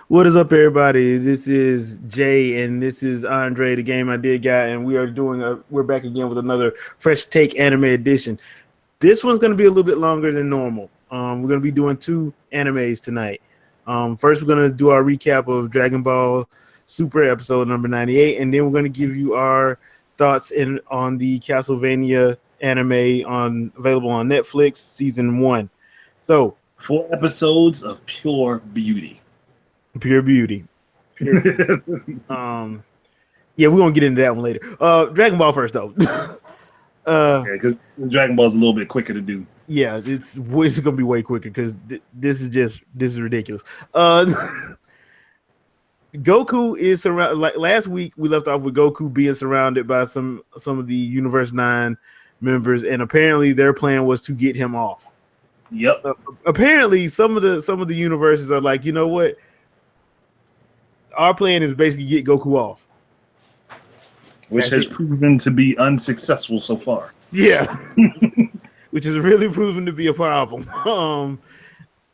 What is up, everybody? This is Jay, and this is Andre, the Game I Did guy, and we're back again with another fresh take anime edition. This one's going to be a little bit longer than normal. We're going to be doing two animes tonight. First, we're going to do our recap of Dragon Ball Super episode number 98, and then we're going to give you our thoughts on the Castlvania anime available on Netflix season 1. So, 4 episodes of pure beauty. Pure beauty. Pure beauty. Yeah, we're gonna get into that one later. Dragon Ball first though. Because Dragon Ball is a little bit quicker to do. Yeah, it's gonna be way quicker because this is ridiculous. Goku is surrounded. Like last week, we left off with Goku being surrounded by some of the Universe 9 members, and apparently their plan was to get him off. Yep. Apparently, some of the universes are like, you know what? Our plan is basically get Goku off, which has proven to be unsuccessful so far. Yeah, which has really proven to be a problem.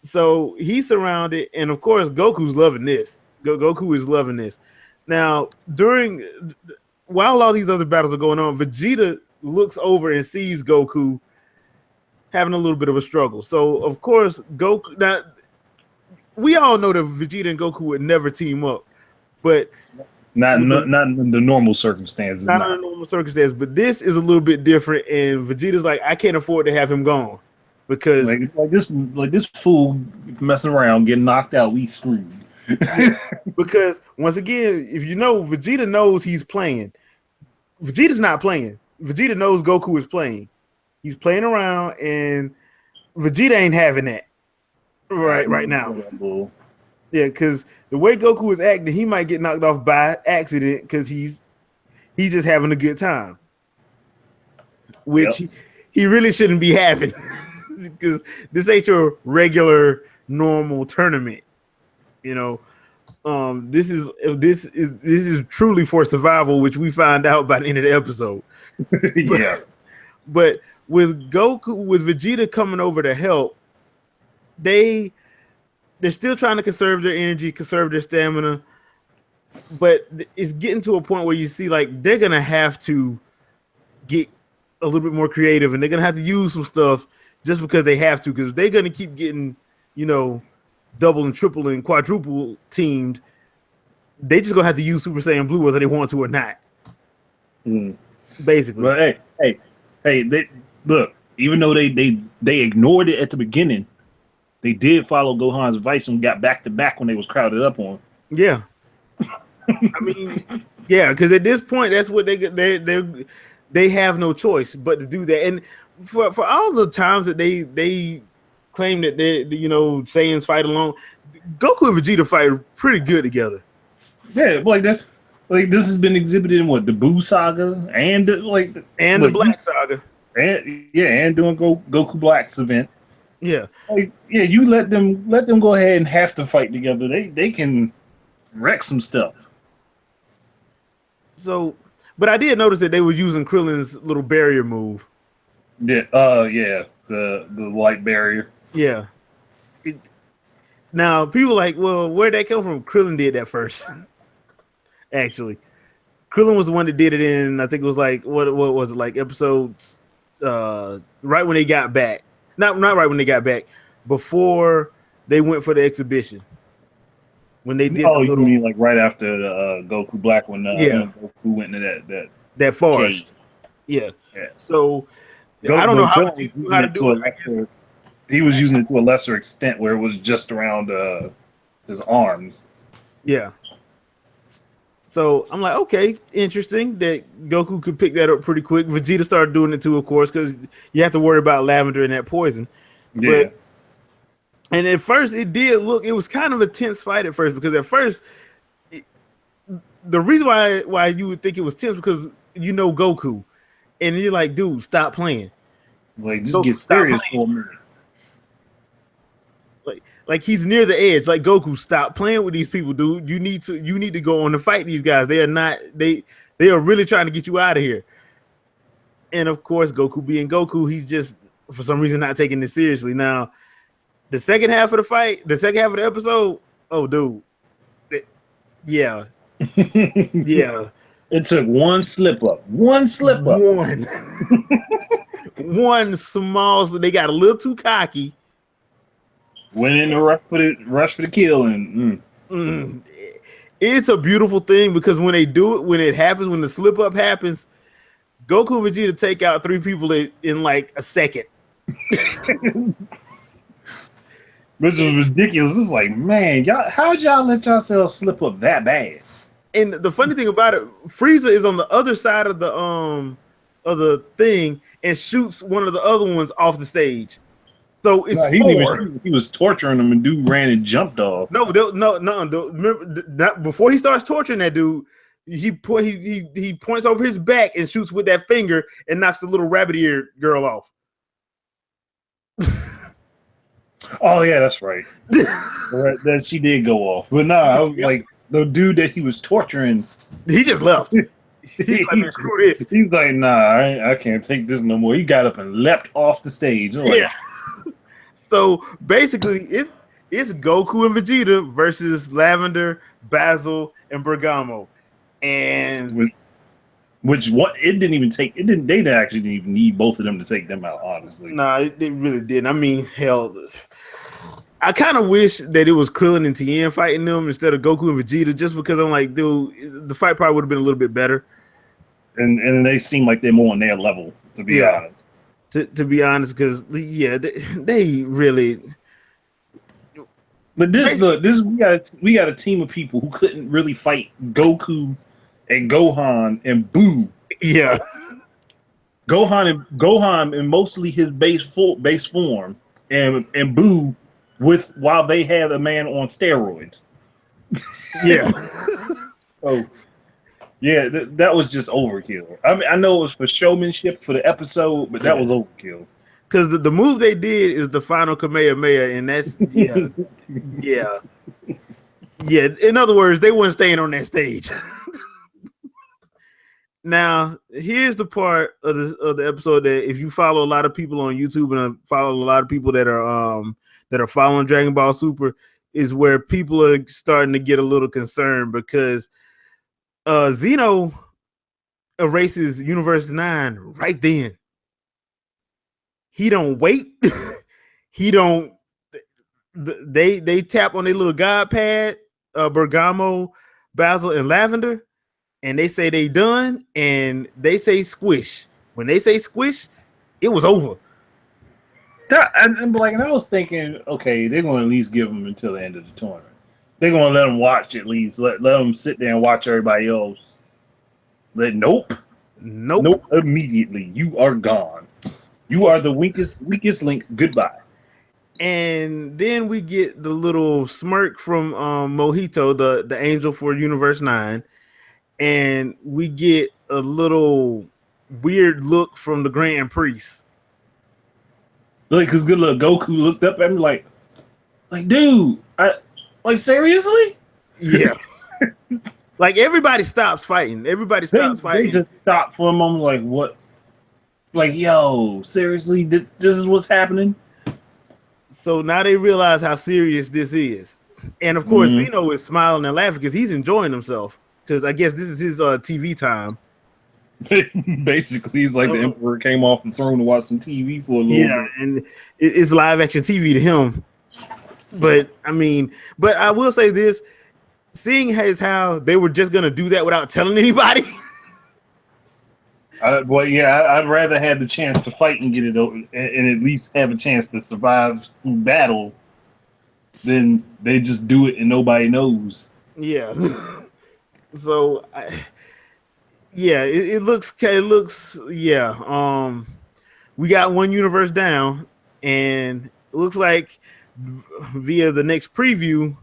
So he's surrounded, and of course, Goku's loving this. Goku is loving this. Now, while all these other battles are going on, Vegeta looks over and sees Goku having a little bit of a struggle. So, of course, Goku. Now, we all know that Vegeta and Goku would never team up. But not in the normal circumstances. Not in the normal circumstances, but this is a little bit different. And Vegeta's like, I can't afford to have him gone because this fool messing around, getting knocked out, we screwed. Because once again, if you know, Vegeta knows he's playing. Vegeta's not playing. Vegeta knows Goku is playing. He's playing around, and Vegeta ain't having that right now. Yeah, because the way Goku is acting, he might get knocked off by accident because he's just having a good time, which he really shouldn't be having because this ain't your regular normal tournament. You know, this is truly for survival, which we find out by the end of the episode. Yeah, but with Vegeta coming over to help, they're still trying to conserve their energy, conserve their stamina, but it's getting to a point where you see like they're gonna have to get a little bit more creative, and they're gonna have to use some stuff just because they have to, because they're gonna keep getting, you know, double and triple and quadruple teamed. They just gonna have to use Super Saiyan Blue whether they want to or not. Basically. But hey, they look. Even though they ignored it at the beginning, they did follow Gohan's advice and got back to back when they was crowded up on. Yeah, I mean, yeah, because at this point, that's what they have no choice but to do that. And for all the times that they claim that they Saiyans fight alone, Goku and Vegeta fight pretty good together. Yeah, like that. Like this has been exhibited in what, the Buu saga and the Black saga, and doing Goku Black's event. Yeah, you let them go ahead and have to fight together. They can wreck some stuff. So, but I did notice that they were using Krillin's little barrier move. The light barrier. Yeah. Now people are like, well, where'd that come from? Krillin did that first. Actually, Krillin was the one that did it in, I think it was like what was it, like episodes right when they got back. Not right when they got back, before they went for the exhibition. When they did you mean like right after the Goku Black when Goku went into that forest. Yeah. So I don't know how to do it. He was using it to a lesser extent where it was just around his arms. Yeah. So I'm like, okay, interesting that Goku could pick that up pretty quick. Vegeta started doing it too, of course, because you have to worry about Lavender and that poison. Yeah. And at first, it was kind of a tense fight at first, because at first, the reason why you would think it was tense because you know Goku, and you're like, dude, stop playing. Like, just get serious for a minute. Like he's near the edge. Like, Goku, stop playing with these people, dude. You need to go on and fight these guys. They are really trying to get you out of here. And of course, Goku being Goku, he's just for some reason not taking this seriously. Now, the second half of the fight, the second half of the episode, oh dude, Yeah, yeah. It took one slip up. One slip up. One, one small. They got a little too cocky. Went in the rush for the kill, and Mm, it's a beautiful thing because when they do it, when it happens, when the slip up happens, Goku and Vegeta take out 3 people in like a second. which was ridiculous. It's like, man, how'd y'all let yourselves slip up that bad? And the funny thing about it, Frieza is on the other side of the thing and shoots one of the other ones off the stage. So it's he 4. He was torturing them, and dude ran and jumped off. No. Remember, before he starts torturing that dude, he points over his back and shoots with that finger and knocks the little rabbit ear girl off. Oh yeah, that's right. That she did go off, but nah, like the dude that he was torturing, he just left. He's like, man, screw this. He's like, nah, I can't take this no more. He got up and leapt off the stage. Like, yeah. So basically, it's Goku and Vegeta versus Lavender, Basil, and Bergamo, and it didn't even take. It didn't. They actually didn't even need both of them to take them out. Honestly, nah, it really didn't. I mean, hell, I kind of wish that it was Krillin and Tien fighting them instead of Goku and Vegeta, just because I'm like, dude, the fight probably would have been a little bit better. And they seem like they're more on their level, to be honest. To be honest, because they really. But we got a team of people who couldn't really fight Goku and Gohan and Boo. Yeah, Gohan in mostly his base form, and Boo while they had a man on steroids. Yeah. Oh. Yeah, that was just overkill. I mean, I know it was for showmanship for the episode, but that was overkill. Because the move they did is the final Kamehameha, and that's yeah. In other words, they weren't staying on that stage. Now, here's the part of the episode that if you follow a lot of people on YouTube and follow a lot of people that are following Dragon Ball Super, is where people are starting to get a little concerned because Zeno erases Universe 9 right then. He don't wait. He don't. They tap on their little god pad, Bergamo, Basil, and Lavender, and they say they done, and they say squish. When they say squish, it was over. And I was thinking, okay, they're going to at least give them until the end of the tournament. They're going to let them watch at least. Let them sit there and watch everybody else. Nope. Immediately, you are gone. You are the weakest link. Goodbye. And then we get the little smirk from Mojito, the angel for Universe 9, and we get a little weird look from the Grand Priest. Because good luck, Goku looked up at me like, dude, seriously? Yeah. Like everybody stops fighting. Everybody stops fighting. They just stop for a moment. Like what? Like, yo, seriously, this is what's happening. So now they realize how serious this is, and of course, Zeno is smiling and laughing because he's enjoying himself. Because I guess this is his TV time. Basically, he's like the emperor came off the throne to watch some TV for a little bit. Yeah, and it's live action TV to him. But I will say this: seeing as how they were just gonna do that without telling anybody. I'd rather have the chance to fight and get it over, and at least have a chance to survive through battle than they just do it and nobody knows. Yeah. So, it looks. We got one universe down, and it looks like via the next preview,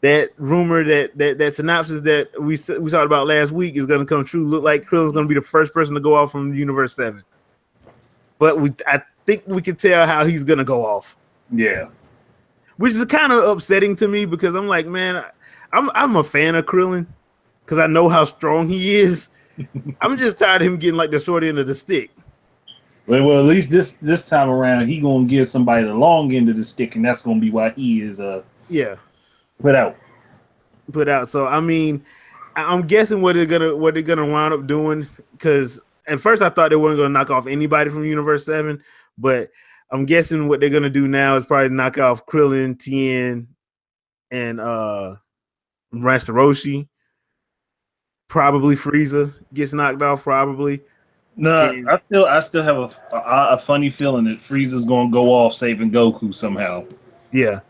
that rumor that synopsis that we talked about last week is going to come true. Look like Krillin's going to be the first person to go off from Universe 7. But I think we can tell how he's going to go off. Yeah. Which is kind of upsetting to me because I'm like, man, I'm a fan of Krillin because I know how strong he is. I'm just tired of him getting like the short end of the stick. Well, at least this time around, he going to give somebody the long end of the stick, and that's going to be why he is put out. put out. So I mean, I'm guessing what they're gonna wind up doing, because at first I thought they weren't gonna knock off anybody from Universe 7, but I'm guessing what they're gonna do now is probably knock off Krillin, Tien, and Master Roshi. Probably Frieza gets knocked off. Probably. No, And I still have a funny feeling that Frieza's gonna go off saving Goku somehow. yeah,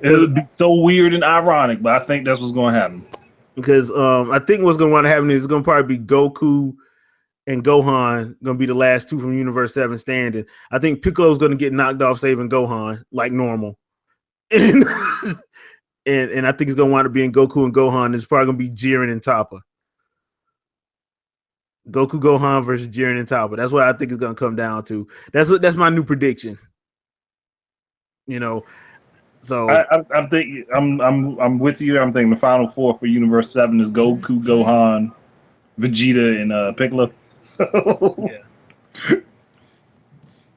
It would be so weird and ironic, but I think that's what's gonna happen. because I think what's going to happen is it's going to probably be Goku and Gohan going to be the last two from Universe 7 standing. I think Piccolo's going to get knocked off saving Gohan like normal. And and I think it's going to wind up being Goku and Gohan. It's probably going to be Jiren and Toppa. Goku Gohan versus Jiren and Toppa. That's what I think it's going to come down to. That's my new prediction. You know, so I'm thinking I'm with you. I'm thinking the final four for Universe 7 is Goku, Gohan, Vegeta, and Piccolo. yeah.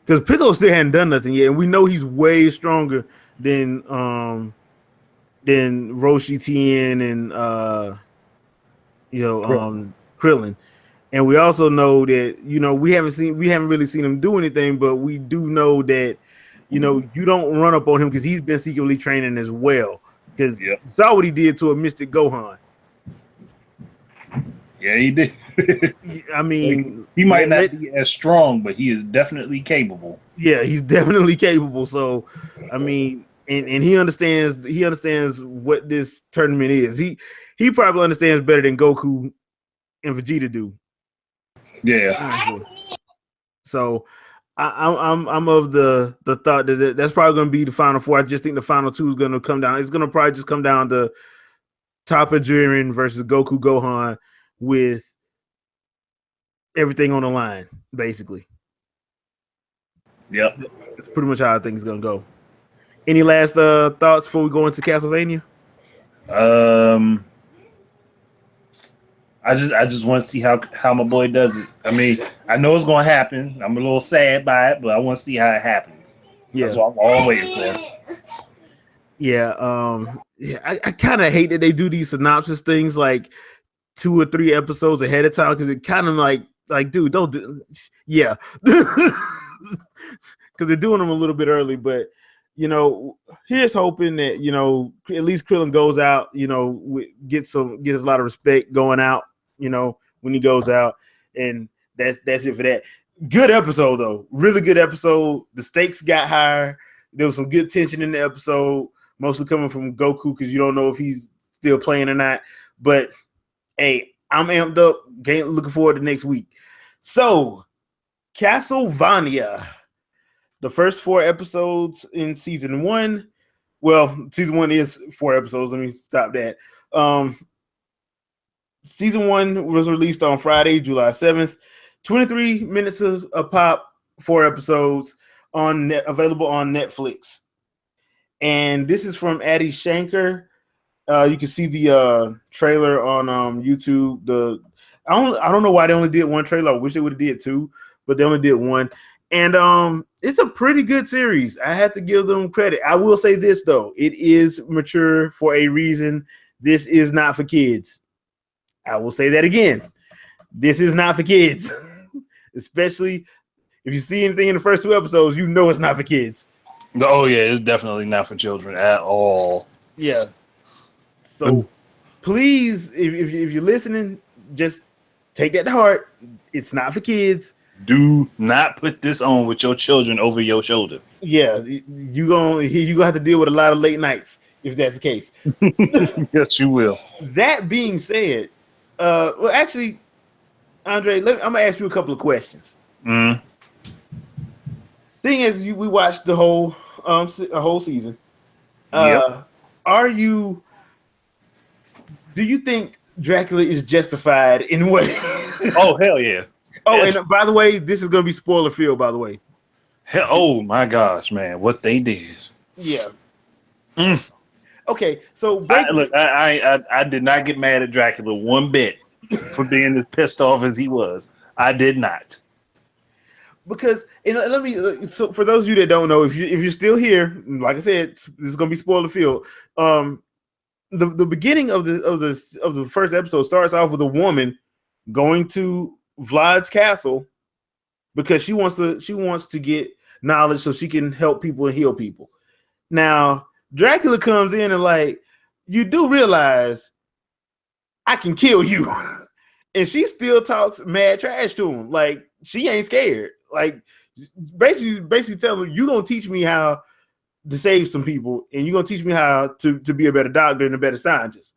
Because Piccolo still hadn't done nothing yet, and we know he's way stronger than Roshi, Tien, and Krillin. And we also know that we haven't really seen him do anything, but we do know that you don't run up on him because he's been secretly training as well. Because you saw what he did to a Mystic Gohan. Yeah, he did. I mean, he might not be as strong, but he is definitely capable. Yeah, he's definitely capable. So, I mean, and he understands what this tournament is. He probably understands better than Goku and Vegeta do. Yeah. Honestly. So, I'm of the thought that that's probably going to be the final four. I just think the final two is going to come down. It's going to probably just come down to Toppa Jiren versus Goku Gohan with everything on the line, basically. Yep. That's pretty much how I think it's going to go. Any last thoughts before we go into Castlvania? I just want to see how my boy does it. I mean, I know it's going to happen. I'm a little sad by it, but I want to see how it happens. Yeah. That's what I'm all waiting for. Yeah. I kind of hate that they do these synopsis things like 2 or 3 episodes ahead of time, because it kind of like, dude, don't do. Yeah. Because they're doing them a little bit early, but here's hoping that at least Krillin goes out, gets a lot of respect going out, when he goes out, and that's it for that. Good episode though, really good episode. The stakes got higher. There was some good tension in the episode, mostly coming from Goku because you don't know if he's still playing or not. But hey, I'm amped up. Looking forward to next week. So, Castlvania. The first 4 episodes in season 1. Well, season 1 is 4 episodes. Let me stop that. Season 1 was released on Friday, July 7th. 23 minutes of pop, 4 episodes available on Netflix. And this is from Addie Shanker. You can see the trailer on YouTube. I don't know why they only did 1 trailer. I wish they would have did 2, but they only did 1. And it's a pretty good series. I have to give them credit. I will say this, though. It is mature for a reason. This is not for kids. I will say that again. This is not for kids. Especially if you see anything in the first 2 episodes, you know it's not for kids. Oh, yeah. It's definitely not for children at all. Yeah. So please, if you're listening, just take that to heart. It's not for kids. Do not put this on with your children over your shoulder. Yeah, you're gonna have to deal with a lot of late nights if that's the case. Yes, you will. That being said, well, actually, Andre, I'm gonna ask you a couple of questions. Seeing as we watched the whole season, do you think Dracula is justified in what? Oh, hell yeah. Oh, and by the way, this is going to be spoiler filled, by the way. Oh, my gosh, man. What they did. Yeah. Okay, so... I did not get mad at Dracula one bit for being as pissed off as he was. I did not. Because, so for those of you that don't know, if you're still here, like I said, this is going to be spoiler filled. the beginning of the first episode starts off with a woman going to Vlad's castle because she wants to get knowledge so she can help people and heal people. Now Dracula comes in and like, you do realize I can kill you. And she still talks mad trash to him. Like, she ain't scared. Like, basically telling him, you gonna teach me how to save some people, and you're gonna teach me how to be a better doctor and a better scientist.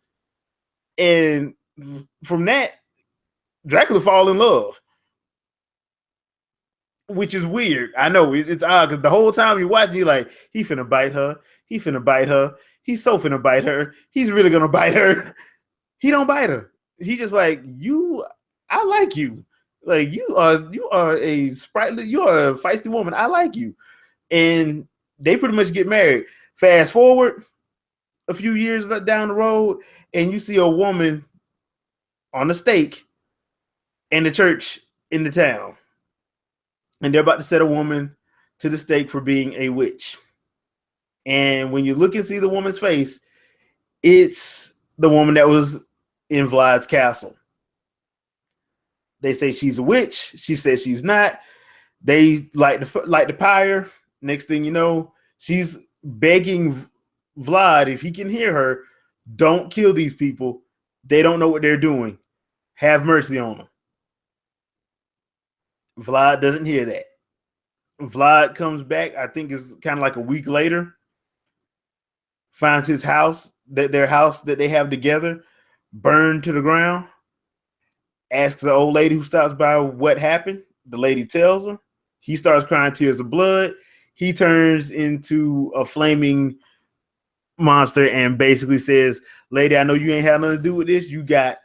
And from that, Dracula fall in love, which is weird. I know it's odd because the whole time you're watching, you're like, he finna bite her. He finna bite her. He's so finna bite her. He's really gonna bite her. He don't bite her. He just like, I like you. Like, you are a sprightly, you are a feisty woman. I like you. And they pretty much get married. Fast forward a few years down the road, and you see a woman on the stake in the church in the town. And they're about to set a woman to the stake for being a witch. And when you look and see the woman's face, it's the woman that was in Vlad's castle. They say she's a witch. She says she's not. They light the pyre. Next thing you know, she's begging Vlad, if he can hear her, don't kill these people. They don't know what they're doing. Have mercy on them. Vlad doesn't hear that. Vlad comes back, I think it's kind of like a week later, finds his house, their house that they have together, burned to the ground, asks the old lady who stops by what happened. The lady tells him. He starts crying tears of blood. He turns into a flaming monster and basically says, lady, I know you ain't had nothing to do with this. You got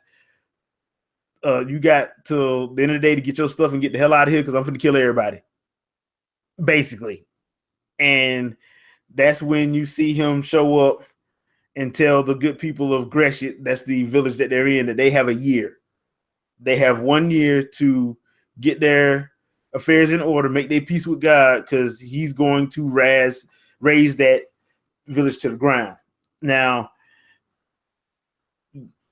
till the end of the day to get your stuff and get the hell out of here because I'm going to kill everybody. Basically. And that's when you see him show up and tell the good people of Gresham, that's the village that they're in, that they have a year. They have 1 year to get their affairs in order, make their peace with God, because he's going to raise that village to the ground. Now,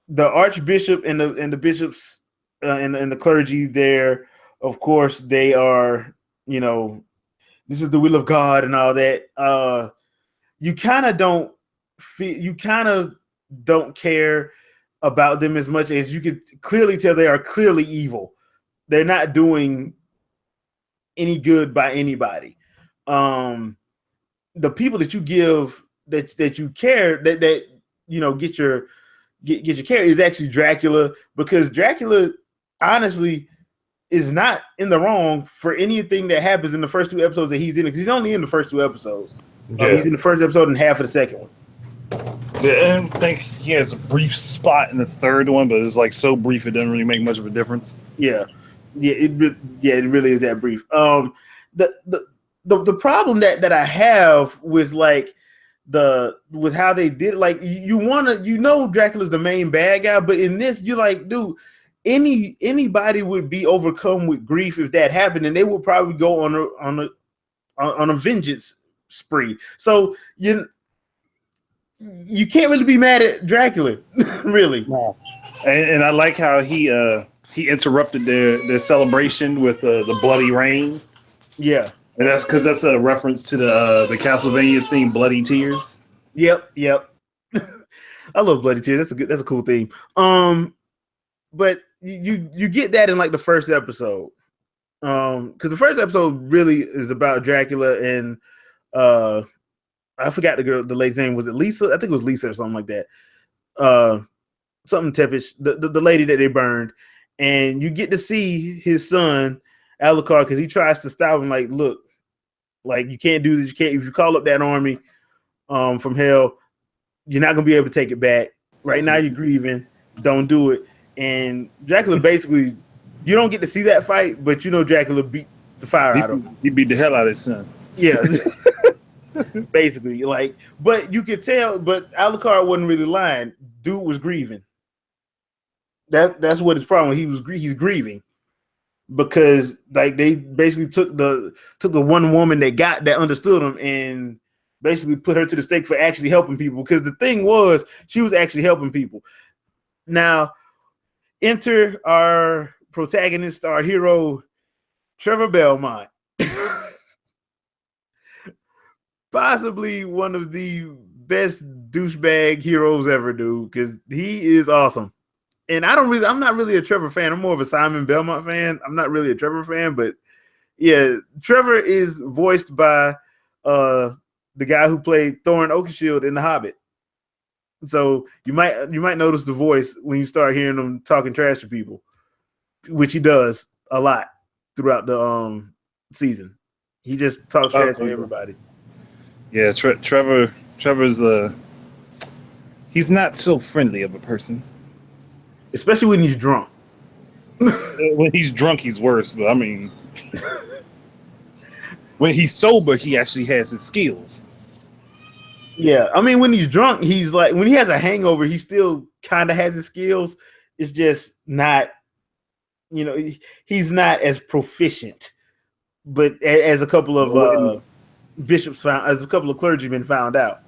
the archbishop and the bishops and the clergy there, of course, they are, this is the will of God and all that. You kind of don't care about them as much as you could clearly tell they are clearly evil. They're not doing any good by anybody. The people that you give that you care that get your care is actually Dracula, because Dracula honestly is not in the wrong for anything that happens in the first 2 episodes that he's in, because he's only in the first 2 episodes. Yeah. He's in the first episode and half of the second one. Yeah, I think he has a brief spot in the third one, but it's like so brief it doesn't really make much of a difference. Yeah, it really is that brief. The problem that I have with with how they did, like, Dracula's the main bad guy, but in this you're like, dude, anybody would be overcome with grief if that happened, and they would probably go on a vengeance spree. So you can't really be mad at Dracula, really. No. And I like how he interrupted their celebration with the bloody rain. Yeah, and that's because that's a reference to the Castlvania theme, Bloody Tears. Yep. I love Bloody Tears. That's a cool theme. But you get that in like the first episode, because the first episode really is about Dracula and I forgot the lady's name. Was it Lisa? I think it was Lisa or something like that. Something Tepish, the lady that they burned, and you get to see his son Alucard, because he tries to stop him. Like, look, like, you can't do this. You can't. If you call up that army from hell, you're not gonna be able to take it back. Right now, you're grieving. Don't do it. And Dracula basically, you don't get to see that fight, but Dracula beat the fire out of him. He beat the hell out of his son. Yeah. Basically, like, but you could tell, but Alucard wasn't really lying. Dude was grieving. That's what his problem. He's grieving because, like, they basically took the one woman that understood him and basically put her to the stake for actually helping people. Because the thing was, she was actually helping people. Now, enter our protagonist, our hero, Trevor Belmont. Possibly one of the best douchebag heroes ever, dude, because he is awesome. And I'm not really a Trevor fan. I'm more of a Simon Belmont fan. I'm not really a Trevor fan, but yeah, Trevor is voiced by the guy who played Thorin Oakenshield in The Hobbit. So you might notice the voice when you start hearing him talking trash to people, which he does a lot throughout the season. He just talks trash to everybody. Yeah, Trevor's he's not so friendly of a person. Especially when he's drunk. When he's drunk, he's worse. But I mean, when he's sober, he actually has his skills. Yeah, I mean, when he's drunk, he's like, when he has a hangover, he still kind of has his skills. It's just not, he's not as proficient. But as a couple of bishops as a couple of clergymen found out.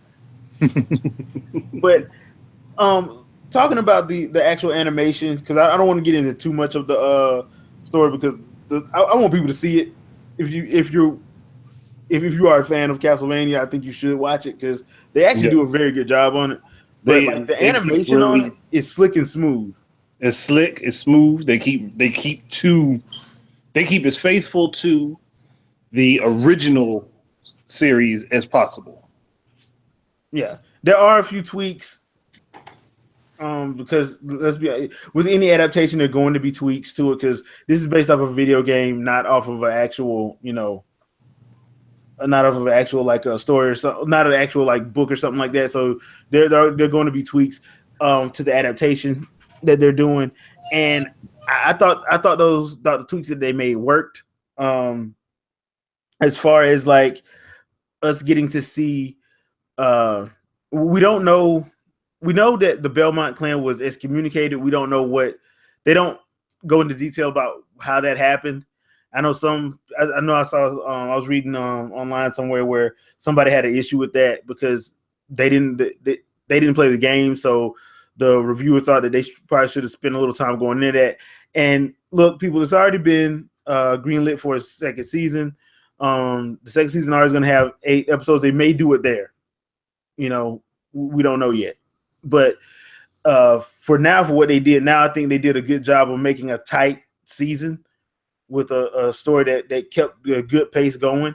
But talking about the actual animation, because I don't want to get into too much of the story, because I want people to see it. If you are a fan of Castlvania, I think you should watch it, because they actually do a very good job on it. But the animation on it is slick and smooth. It's slick, it's smooth. They keep as faithful to the original series as possible. Yeah, there are a few tweaks. Because let's be with any adaptation, there are going to be tweaks to it, because this is based off of a video game, not off of an actual, not off of an actual like a story or something, not an actual like book or something like that. So there are going to be tweaks to the adaptation that they're doing, and I thought the tweaks that they made worked. As far as like us getting to see, we don't know. We know that the Belmont clan was excommunicated. We don't know they don't go into detail about how that happened. I know I saw, I was reading online somewhere where somebody had an issue with that because they didn't play the game. So the reviewer thought that they probably should have spent a little time going into that. And look, people, it's already been greenlit for a second season. The second season already is going to have 8 episodes. They may do it there. We don't know yet. But for now, for what they did now, I think they did a good job of making a tight season with a story that kept a good pace going.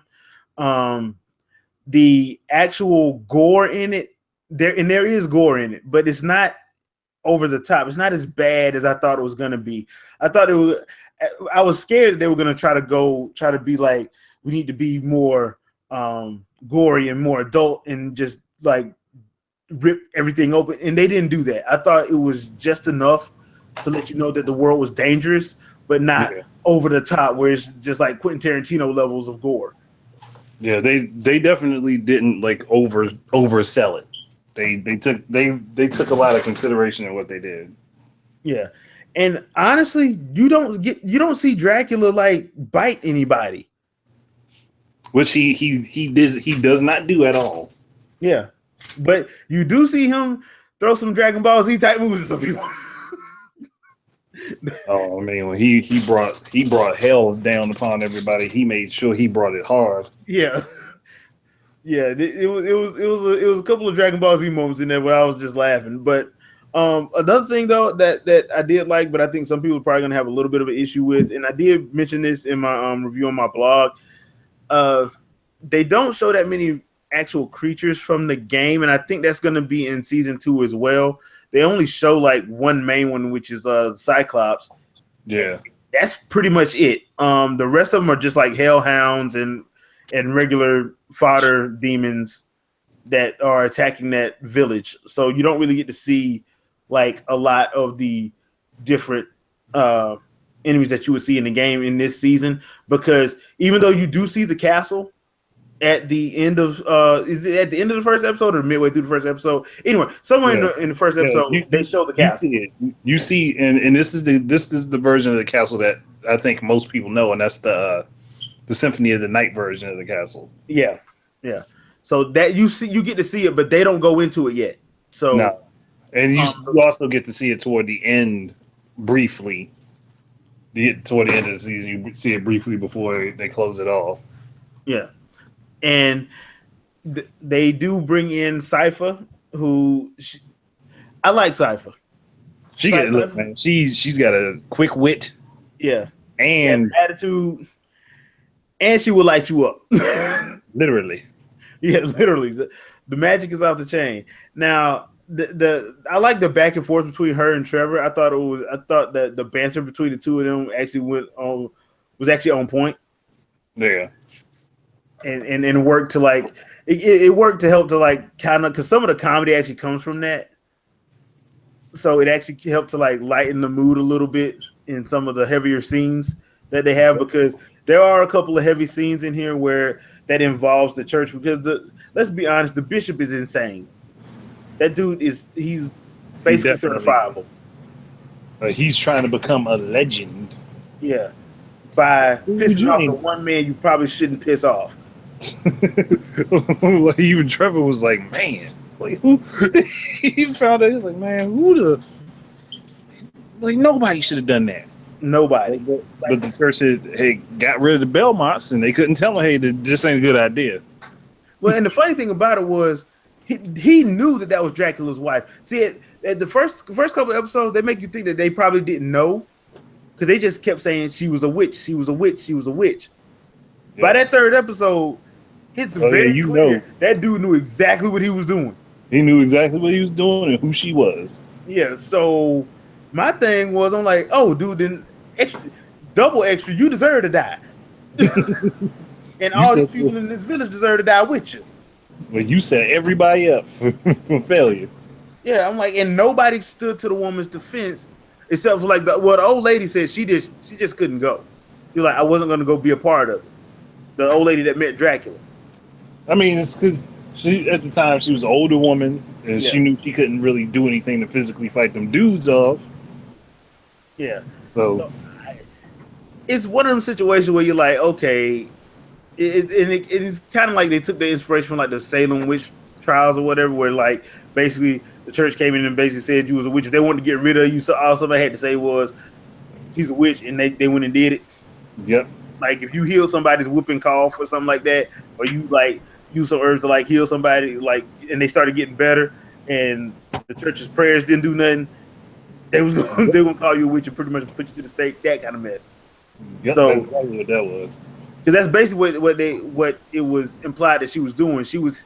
The actual gore in it, there is gore in it, but it's not over the top. It's not as bad as I thought it was going to be. I was scared that they were going to try to be like, we need to be more gory and more adult and just like rip everything open, and they didn't do that. I thought it was just enough to let you know that the world was dangerous, but not over the top where it's just like Quentin Tarantino levels of gore. Yeah, they definitely didn't like oversell it. They took a lot of consideration in what they did. Yeah, and honestly, you don't see Dracula like bite anybody, which he does not do at all. Yeah. But you do see him throw some Dragon Ball Z type moves at some people. Oh, I mean, when he brought hell down upon everybody, he made sure he brought it hard. Yeah, yeah. It was a couple of Dragon Ball Z moments in there where I was just laughing. But another thing though that I did like, but I think some people are probably gonna have a little bit of an issue with, and I did mention this in my review on my blog. They don't show that many actual creatures from the game, and I think that's going to be in season 2 as well. They only show like one main one, which is Cyclops. Yeah, that's pretty much it. The rest of them are just like hellhounds and regular fodder demons that are attacking that village. So you don't really get to see like a lot of the different enemies that you would see in the game in this season, because even though you do see the castle at the end of is it at the end of the first episode or midway through the first episode? Anyway, somewhere in the first episode, they show the castle. You see, and this is the version of the castle that I think most people know, and that's the Symphony of the Night version of the castle. Yeah, yeah. So that you get to see it, but they don't go into it yet. So No, and you also get to see it toward the end briefly. Toward the end of the season, you see it briefly before they close it off. yeah, and they do bring in Cypher, I like Cypher. Look, man. She's got a quick wit, Yeah, she has and an attitude, and she will light you up. literally, yeah, literally, the magic is off the chain. Now, I like the back and forth between her and Trevor. I thought that the banter between the two of them was actually on point. yeah. And worked to like it worked to help to like kind of, because some of the comedy actually comes from that, so it actually helped to like lighten the mood a little bit in some of the heavier scenes that they have, because there are a couple of heavy scenes in here where that involves the church, because let's be honest, the bishop is insane. That dude he's basically certifiable. He's trying to become a legend. Yeah, by pissing off the one man you probably shouldn't piss off. Like, even Trevor was like, man, like who? He found out, he was like, man, nobody should have done that. Nobody. But the church had got rid of the Belmonts, and they couldn't tell him, hey, this ain't a good idea. Well, and the funny thing about it was he knew that was Dracula's wife. See, at the first couple of episodes, they make you think that they probably didn't know, because they just kept saying she was a witch, she was a witch, she was a witch. Yeah. By that third episode, it's very clear that dude knew exactly what he was doing. He knew exactly what he was doing and who she was. Yeah, so my thing was, I'm like, oh, dude, then double extra, you deserve to die. And all these people in this village deserve to die with you. Well, you set everybody up for failure. Yeah, I'm like, and nobody stood to the woman's defense except for like the old lady said she just couldn't go. She was like, I wasn't going to go be a part of it. The old lady that met Dracula. I mean, it's because at the time she was an older woman, and she knew she couldn't really do anything to physically fight them dudes off. Yeah. So it's one of them situations where you're like, okay, it's kind of like they took the inspiration from like the Salem witch trials or whatever, where like basically the church came in and basically said you was a witch. If they wanted to get rid of you, so all somebody had to say was she's a witch, and they went and did it. Yep. Like if you heal somebody's whooping cough or something like that, or you like use some herbs to like heal somebody, like, and they started getting better, and the church's prayers didn't do nothing, they were gonna call you a witch and pretty much put you to the stake. That kind of mess. Yep, so that's exactly what that was. Because that's basically what it was implied that she was doing. She was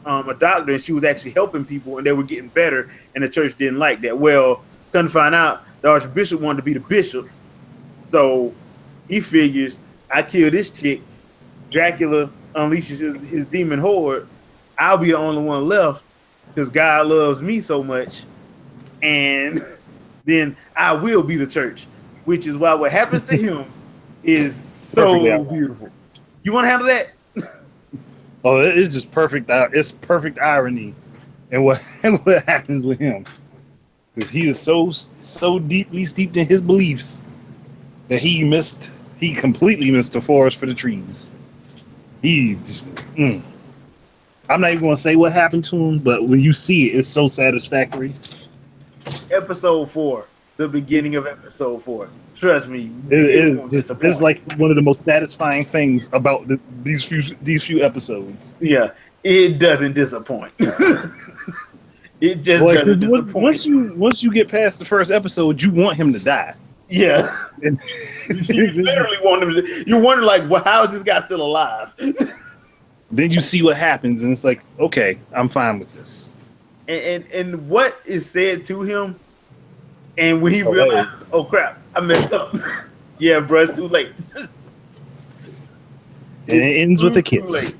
a doctor, and she was actually helping people, and they were getting better, and the church didn't like that. Well, couldn't find out the archbishop wanted to be the bishop, so he figures, I kill this chick, Dracula unleashes his demon horde, I'll be the only one left because God loves me so much, and then I will be the church, which is why what happens to him is so beautiful. You want to handle that? Oh, it's just perfect. It's perfect irony, and what happens with him, because he is so deeply steeped in his beliefs that he completely missed the forest for the trees. He just, I'm not even going to say what happened to him, but when you see it, it's so satisfactory. Episode 4, the beginning of episode 4. Trust me, it's like one of the most satisfying things about these few episodes. Yeah, it doesn't disappoint. It just doesn't disappoint. Once you get past the first episode, you want him to die. Yeah, you literally want him to. You're wondering like, well, how is this guy still alive? Then you see what happens, and it's like, okay, I'm fine with this. And what is said to him, and when he realizes, oh crap, I messed up. Yeah, bro, it's too late. And it ends with a kiss.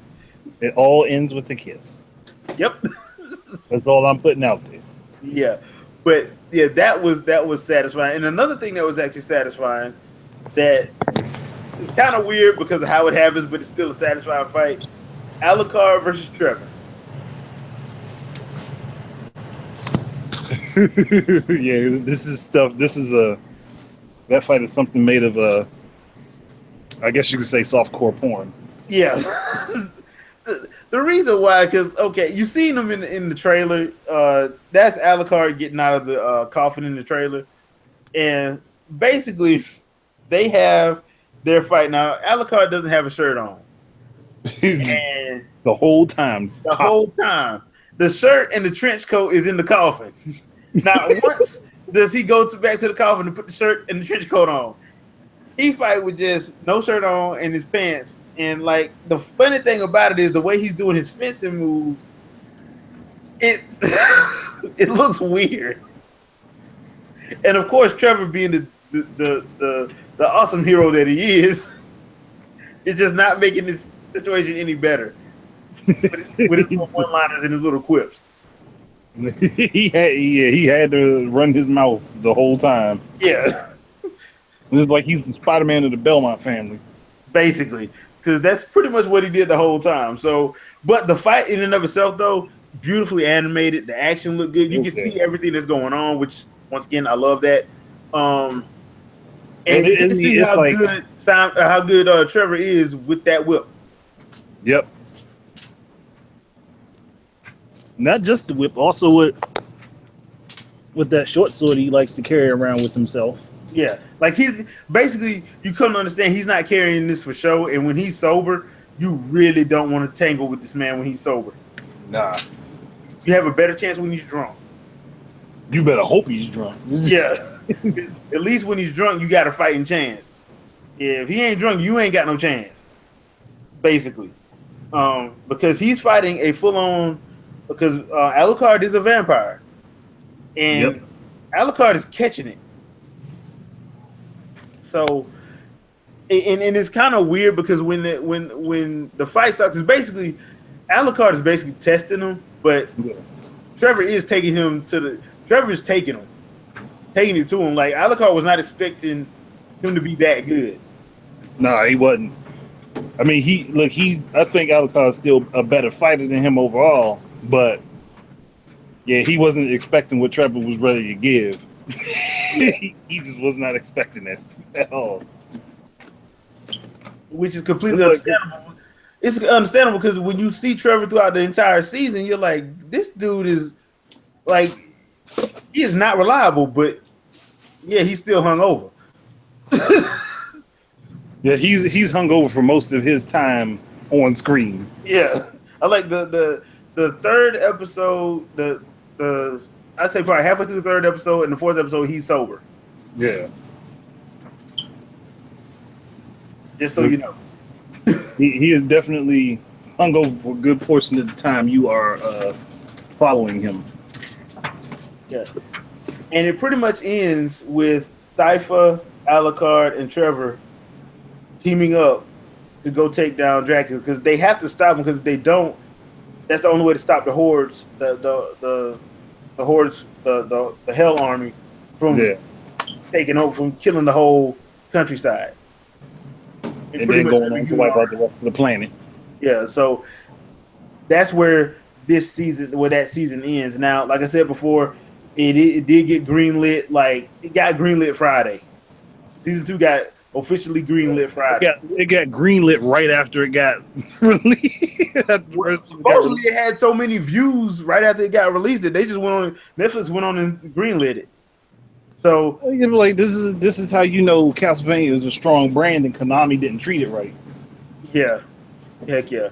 It all ends with a kiss. Yep. That's all I'm putting out there. Yeah, but yeah, that was satisfying. And another thing that was actually satisfying, that it's kind of weird because of how it happens, but it's still a satisfying fight. Alucard versus Trevor. Yeah, this is stuff. That fight is something made of I guess you could say softcore porn. Yeah. The reason why, because okay, you seen him in the trailer. That's Alucard getting out of the coffin in the trailer, and basically they have their fight now. Alucard doesn't have a shirt on, and The whole time. the whole time the shirt and the trench coat is in the coffin. Not once does he go back to the coffin to put the shirt and the trench coat on. He fight with just no shirt on and his pants. And like the funny thing about it is the way he's doing his fencing move. It it looks weird. And of course, Trevor being the awesome hero that he is just not making this situation any better with his one-liners and his little quips. He had to run his mouth the whole time. Yeah. This is like he's the Spider-Man of the Belmont family. Basically. Because that's pretty much what he did the whole time. So, but the fight in and of itself, though, beautifully animated. The action looked good. You can see everything that's going on, which, once again, I love that. And you can see how good Trevor is with that whip. Yep. Not just the whip, also with that short sword he likes to carry around with himself. Yeah, like he's basically, you couldn't understand he's not carrying this for show, and when he's sober, you really don't want to tangle with this man when he's sober. Nah. You have a better chance when he's drunk. You better hope he's drunk. Yeah. At least when he's drunk, you got a fighting chance. If he ain't drunk, you ain't got no chance. Basically. Because he's fighting a full-on, because Alucard is a vampire. And Alucard is catching it. So, and it's kind of weird because when the fight starts, it's basically Alucard is basically testing him, but Trevor is taking him taking it to him. Like Alucard was not expecting him to be that good. Nah, he wasn't. I mean, I think Alucard is still a better fighter than him overall, but yeah, he wasn't expecting what Trevor was ready to give. He just was not expecting it at all. Which is completely understandable. It's understandable because when you see Trevor throughout the entire season, you're like, this dude is like, he is not reliable, but yeah, he's still hungover. Yeah, he's hungover for most of his time on screen. Yeah, I like the third episode. I'd say probably halfway through the third episode and the fourth episode, he's sober. Yeah. Just so you know. He is definitely hungover for a good portion of the time you are following him. Yeah. And it pretty much ends with Sypha, Alucard, and Trevor teaming up to go take down Dracula because they have to stop him because if they don't, that's the only way to stop the hordes, the hordes, the Hell Army from taking over, from killing the whole countryside. And then going on to wipe out the rest of the planet. Yeah, so that's where that season ends. Now, like I said before, it did get greenlit. Like it got greenlit Friday. Season 2 got officially greenlit Friday. It got greenlit right after it got released. Supposedly it had so many views right after it got released that they just went on. Netflix went on and greenlit it. So like this is how you know Castlvania is a strong brand and Konami didn't treat it right. Yeah, heck yeah.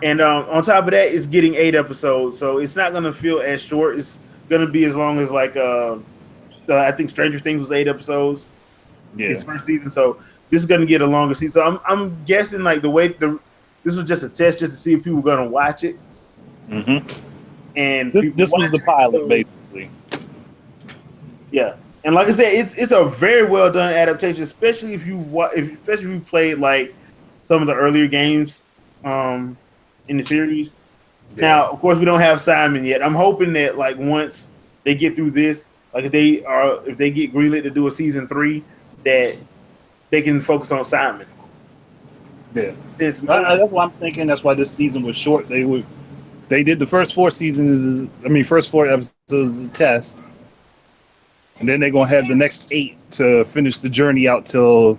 And on top of that, it's getting 8 episodes, so it's not gonna feel as short. It's gonna be as long as like I think Stranger Things was 8 episodes. Yeah, its first season. So this is gonna get a longer season. So I'm guessing like this was just a test just to see if people were gonna watch it. Mm-hmm. And this was the pilot, basically. Yeah. And like I said, it's a very well done adaptation, especially if you played like some of the earlier games in the series. Yeah. Now, of course, we don't have Simon yet. I'm hoping that like once they get through this, like if they get greenlit to do a season 3, that they can focus on Simon. Yeah, that's what I'm thinking. That's why this season was short. They did the first 4 episodes as a test. And then they're going to have the next 8 to finish the journey out till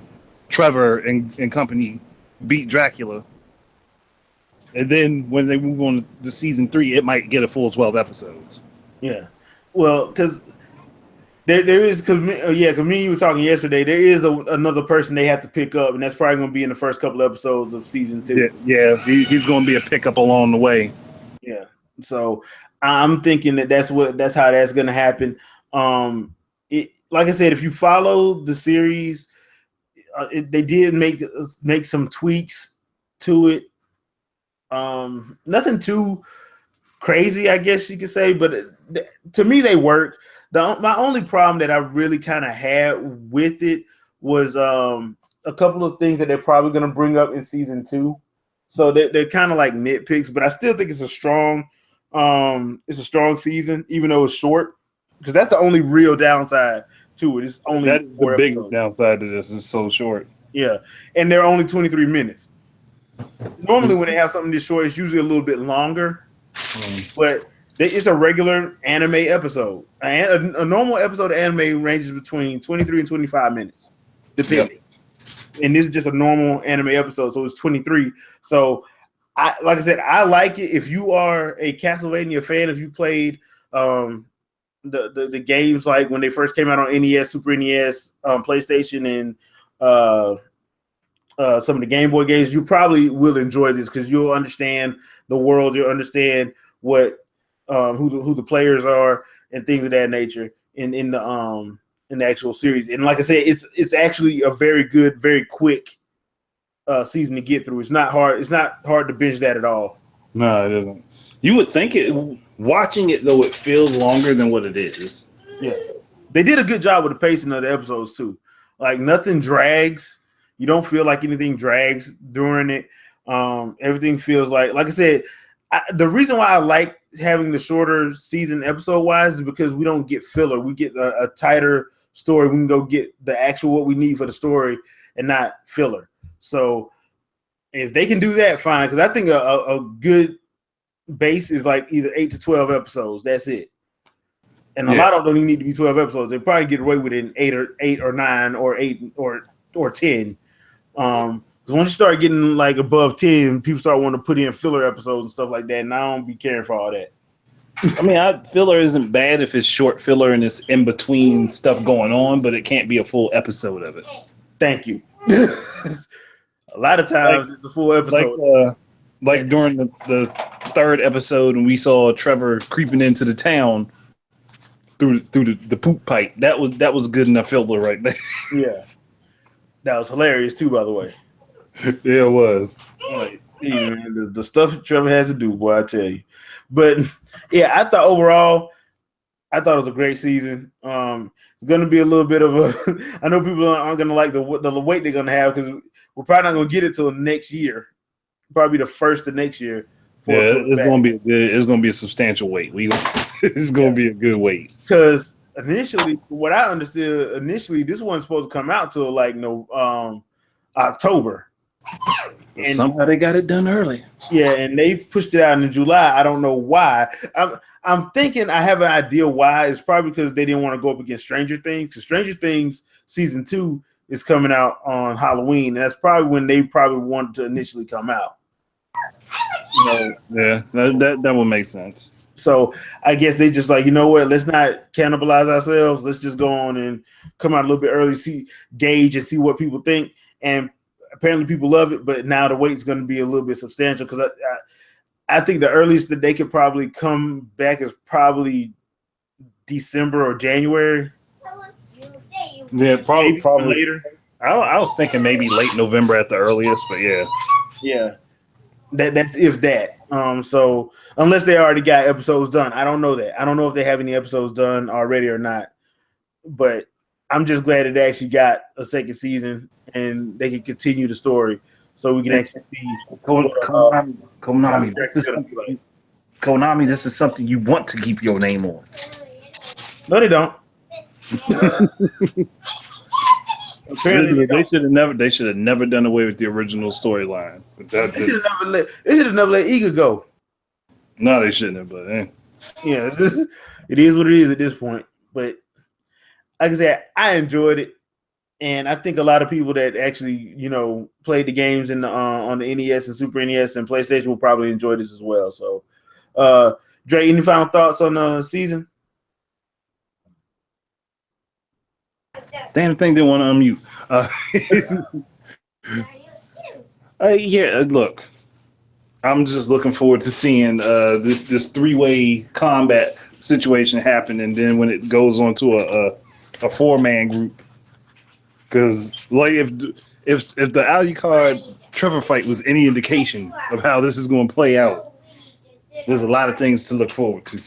Trevor and company beat Dracula. And then when they move on to season 3, it might get a full 12 episodes. Yeah. Well, because there is, because me and you were talking yesterday, there is another person they have to pick up, and that's probably going to be in the first couple episodes of season 2. Yeah, he's going to be a pickup along the way. Yeah. So I'm thinking that's how that's going to happen. Like I said, if you follow the series, they did make some tweaks to it. Nothing too crazy, I guess you could say, but to me they work. My only problem that I really kind of had with it was a couple of things that they're probably going to bring up in season 2. So they're kind of like nitpicks, but I still think it's a strong season, even though it's short, because that's the only real downside to it. It's only that's the biggest downside to this. It's so short. Yeah, and they're only 23 minutes. Normally, when they have something this short, it's usually a little bit longer. But it's a regular anime episode. A normal episode of anime ranges between 23 and 25 minutes, depending. Yep. And this is just a normal anime episode, so it's 23. So, like I said, I like it. If you are a Castlvania fan, if you played the games like when they first came out on NES, Super NES, PlayStation, and some of the Game Boy games, you probably will enjoy this because you'll understand the world, you'll understand what who the players are and things of that nature in the actual series. And like I said, it's actually a very good, very quick season to get through. It's not hard. It's not hard to binge that at all. No, it isn't. You would think it. Watching it though, it feels longer than what it is. Yeah, they did a good job with the pacing of the episodes too. Like nothing drags. You don't feel like anything drags during it. Everything feels like I said, the reason why I like having the shorter season episode wise is because we don't get filler. We get a tighter story. We can go get the actual what we need for the story and not filler. So if they can do that, fine. Because I think a good base is like either 8 to 12 episodes. That's it. And a lot of them don't even need to be 12 episodes. They probably get away with it in 8 or 9 or 8 or 10. Because once you start getting like above 10, people start wanting to put in filler episodes and stuff like that, and I don't be caring for all that. I mean, filler isn't bad if it's short filler and it's in between stuff going on, but it can't be a full episode of it. Thank you. A lot of times it's a full episode. Like during the third episode when we saw Trevor creeping into the town through the poop pipe. That was good enough filler right there. Yeah. That was hilarious too, by the way. Yeah, it was. Like, man, the stuff Trevor has to do, boy, I tell you. But yeah, I thought overall, it was a great season. It's going to be a little bit of a. I know people aren't going to like the wait they're going to have because we're probably not going to get it till next year. Probably the first of next year. Yeah, it's going to be a substantial wait. It's going to be a good wait. Because initially, what I understood, this wasn't supposed to come out till like October. And somehow they got it done early. Yeah, and they pushed it out in July. I don't know why. I'm thinking I have an idea why. It's probably because they didn't want to go up against Stranger Things. Because Stranger Things season 2 is coming out on Halloween, and that's probably when they probably wanted to initially come out. Yeah, that would make sense. So I guess they just like, you know what? Let's not cannibalize ourselves. Let's just go on and come out a little bit early, gauge and see what people think. And apparently people love it, but now the wait's going to be a little bit substantial because I think the earliest that they could probably come back is probably December or January. Yeah, probably later. I was thinking maybe late November at the earliest, but yeah. Yeah. That's if that. So unless they already got episodes done, I don't know that. I don't know if they have any episodes done already or not. But I'm just glad that they actually got a second season and they can continue the story, so we can actually see. Konami, this is something you want to keep your name on. No, they don't. Apparently, they should have never done away with the original storyline. They should have never let Eager go. No, they shouldn't have. But yeah, it is what it is at this point. But like I said, I enjoyed it. And I think a lot of people that actually, played the games in the on the NES and Super NES and PlayStation will probably enjoy this as well. So, Dre, any final thoughts on the season? Damn thing didn't want to unmute. Yeah, look, I'm just looking forward to seeing this three-way combat situation happen, and then when it goes on to a four-man group. Because like if the Alucard Trevor fight was any indication of how this is going to play out, there's a lot of things to look forward to.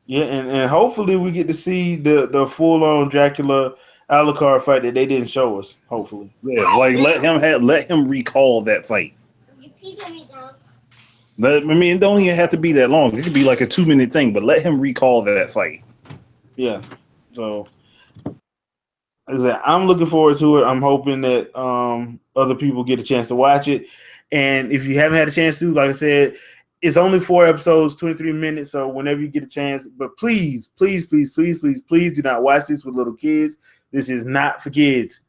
Yeah, and hopefully we get to see the full-on Dracula Alucard fight that they didn't show us. Hopefully, Yeah, like let him recall that fight. I mean, it don't even have to be that long. It could be like a 2-minute thing, but let him recall that fight. Yeah. So I'm looking forward to it. I'm hoping that other people get a chance to watch it. And if you haven't had a chance to, like I said, it's only 4 episodes, 23 minutes. So whenever you get a chance, but please, please, please, please, please, please do not watch this with little kids. This is not for kids.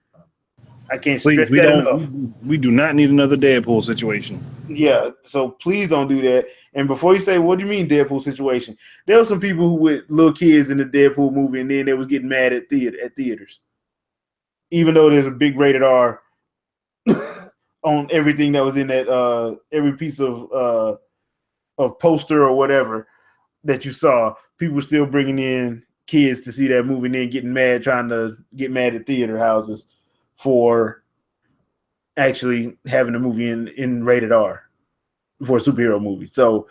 I can't stress that enough. We do not need another Deadpool situation. Yeah, so please don't do that. And before you say, what do you mean Deadpool situation? There were some people who with little kids in the Deadpool movie, and then they was getting mad at theaters. Even though there's a big rated R on everything that was in that every piece of poster or whatever that you saw, people were still bringing in kids to see that movie and then getting mad, trying to get mad at theater houses for actually having a movie in rated R for a superhero movie. So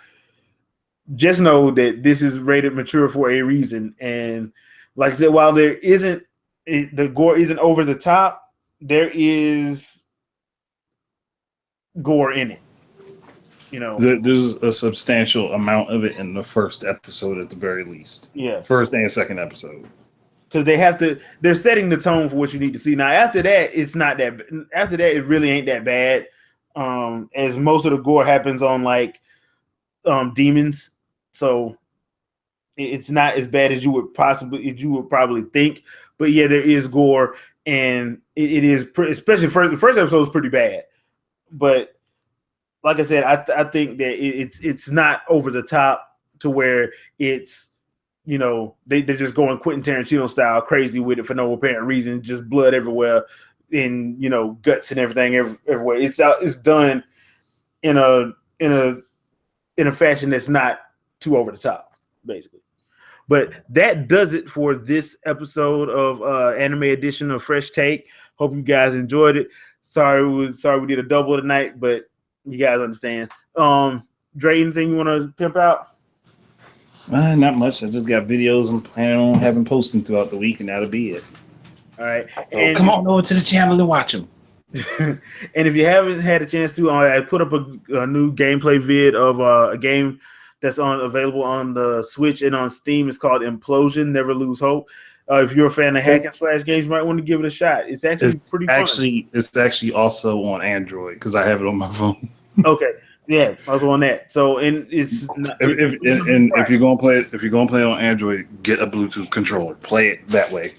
just know that this is rated mature for a reason. And like I said, while there isn't the gore isn't over the top, there is gore in it. There's a substantial amount of it in the first episode at the very least. Yeah, first and second episode. Because they're setting the tone for what you need to see. Now after that, it's not that. After that, it really ain't that bad. As most of the gore happens on like demons, so it's not as bad as you would probably think. But yeah, there is gore, and it is especially the first episode is pretty bad. But like I said, I think that it's not over the top to where it's they're just going Quentin Tarantino style crazy with it for no apparent reason, just blood everywhere and guts and everything everywhere. It's done in a fashion that's not too over the top, basically. But that does it for this episode of Anime Edition of Fresh Take. Hope you guys enjoyed it. Sorry we did a double tonight, but you guys understand. Dre, anything you want to pimp out? Not much. I just got videos I'm planning on having posting throughout the week, and that'll be it. All right. So come on over to the channel and watch them. And if you haven't had a chance to, I put up a new gameplay vid of a game that's available on the Switch and on Steam. It's called Implosion, Never Lose Hope. If you're a fan of hack and slash games, you might want to give it a shot. It's pretty fun. It's actually also on Android because I have it on my phone. Okay. Yeah, I was on that. So, and if you're gonna play it on Android, get a Bluetooth controller. Play it that way.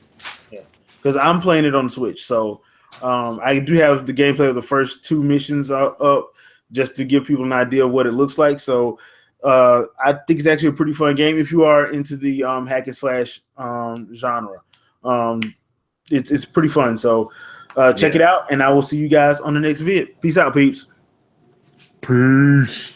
Yeah, because I'm playing it on the Switch. So, I do have the gameplay of the first 2 missions up just to give people an idea of what it looks like. So, I think it's actually a pretty fun game if you are into the hack and slash genre. It's pretty fun. So, check it out, and I will see you guys on the next vid. Peace out, peeps. Peace.